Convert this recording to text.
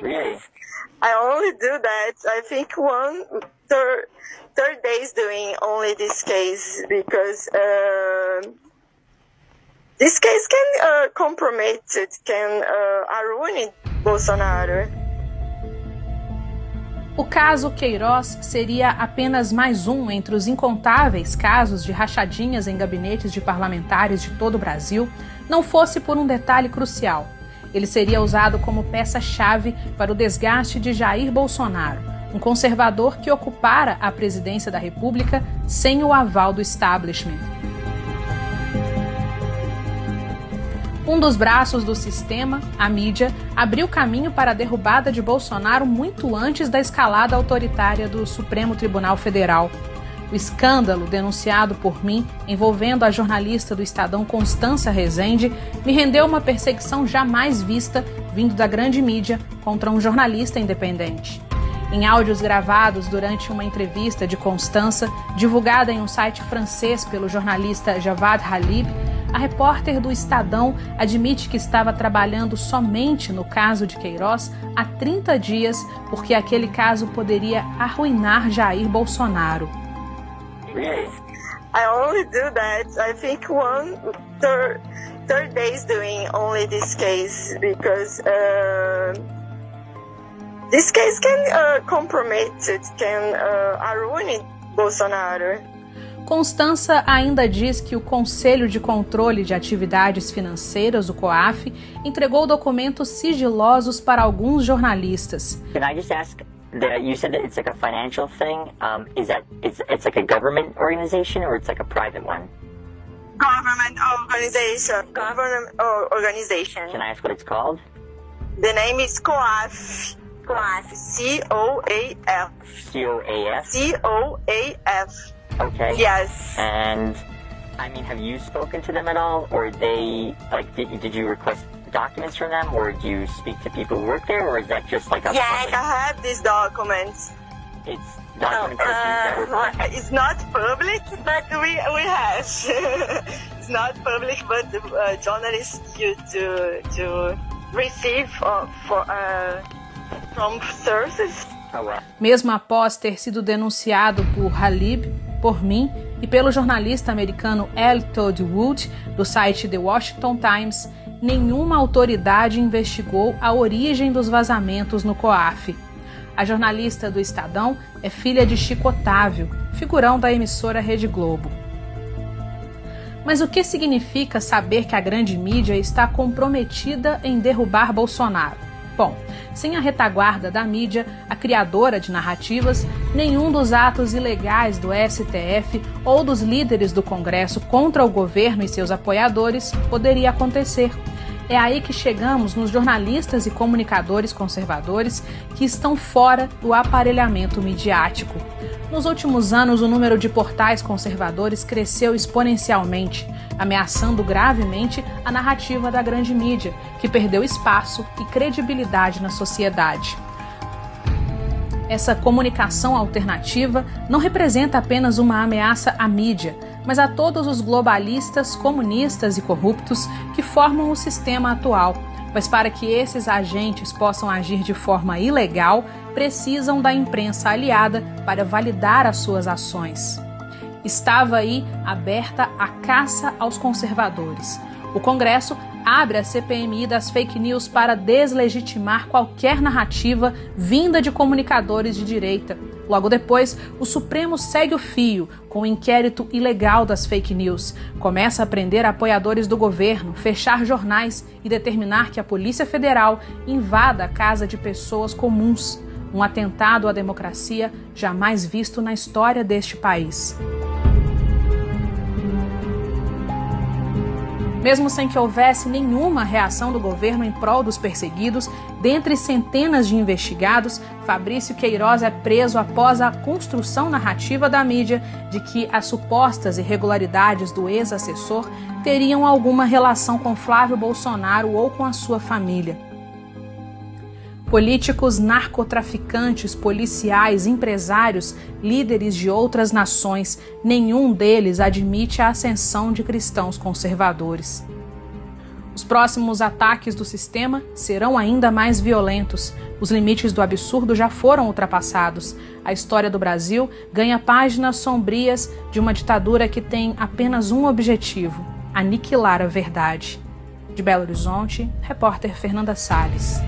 Really? I only do that, I think, third days doing only this case, because this case can compromise, it can ruin Bolsonaro. O caso Queiroz seria apenas mais um entre os incontáveis casos de rachadinhas em gabinetes de parlamentares de todo o Brasil, não fosse por um detalhe crucial. Ele seria usado como peça-chave para o desgaste de Jair Bolsonaro, um conservador que ocupara a presidência da República sem o aval do establishment. Um dos braços do sistema, a mídia, abriu caminho para a derrubada de Bolsonaro muito antes da escalada autoritária do Supremo Tribunal Federal. O escândalo denunciado por mim, envolvendo a jornalista do Estadão Constância Rezende, me rendeu uma perseguição jamais vista vindo da grande mídia contra um jornalista independente. Em áudios gravados durante uma entrevista de Constância, divulgada em um site francês pelo jornalista Javad Halib, a repórter do Estadão admite que estava trabalhando somente no caso de Queiroz há 30 dias, porque aquele caso poderia arruinar Jair Bolsonaro. Really? I only do that, I think, third days doing only this case, because this case can compromise, it can ruin Bolsonaro. Constância ainda diz que o Conselho de Controle de Atividades Financeiras, o COAF, entregou documentos sigilosos para alguns jornalistas. Can I just ask, you said that it's like a financial thing. Is that it's like a government organization or it's like a private one? Government organization. Can I ask what it's called? The name is COAF. COAF. C-O-A-F. C-O-A-F? C-O-A-F. Okay. Yes. And, I mean, have you spoken to them at all? Or they, like, did you request documents from them? Or do you speak to people who work there? Or is that just like a... Yes, I have these documents. It's documents that it's not public, but we have. It's not public, but journalists used to receive from sources. Oh, well. Mesmo após ter sido denunciado por Halib, por mim e pelo jornalista americano L. Todd Wood, do site The Washington Times, nenhuma autoridade investigou a origem dos vazamentos no COAF. A jornalista do Estadão é filha de Chico Otávio, figurão da emissora Rede Globo. Mas o que significa saber que a grande mídia está comprometida em derrubar Bolsonaro? Bom, sem a retaguarda da mídia, a criadora de narrativas, nenhum dos atos ilegais do STF ou dos líderes do Congresso contra o governo e seus apoiadores poderia acontecer. É aí que chegamos nos jornalistas e comunicadores conservadores que estão fora do aparelhamento midiático. Nos últimos anos, o número de portais conservadores cresceu exponencialmente, ameaçando gravemente a narrativa da grande mídia, que perdeu espaço e credibilidade na sociedade. Essa comunicação alternativa não representa apenas uma ameaça à mídia, mas a todos os globalistas, comunistas e corruptos que formam o sistema atual, pois para que esses agentes possam agir de forma ilegal, precisam da imprensa aliada para validar as suas ações. Estava aí aberta a caça aos conservadores. O Congresso abre a CPMI das fake news para deslegitimar qualquer narrativa vinda de comunicadores de direita. Logo depois, o Supremo segue o fio com o inquérito ilegal das fake news. Começa a prender apoiadores do governo, fechar jornais e determinar que a Polícia Federal invada a casa de pessoas comuns. Um atentado à democracia jamais visto na história deste país. Mesmo sem que houvesse nenhuma reação do governo em prol dos perseguidos, dentre centenas de investigados, Fabrício Queiroz é preso após a construção narrativa da mídia de que as supostas irregularidades do ex-assessor teriam alguma relação com Flávio Bolsonaro ou com a sua família. Políticos, narcotraficantes, policiais, empresários, líderes de outras nações, nenhum deles admite a ascensão de cristãos conservadores. Os próximos ataques do sistema serão ainda mais violentos. Os limites do absurdo já foram ultrapassados. A história do Brasil ganha páginas sombrias de uma ditadura que tem apenas um objetivo: aniquilar a verdade. De Belo Horizonte, repórter Fernanda Salles.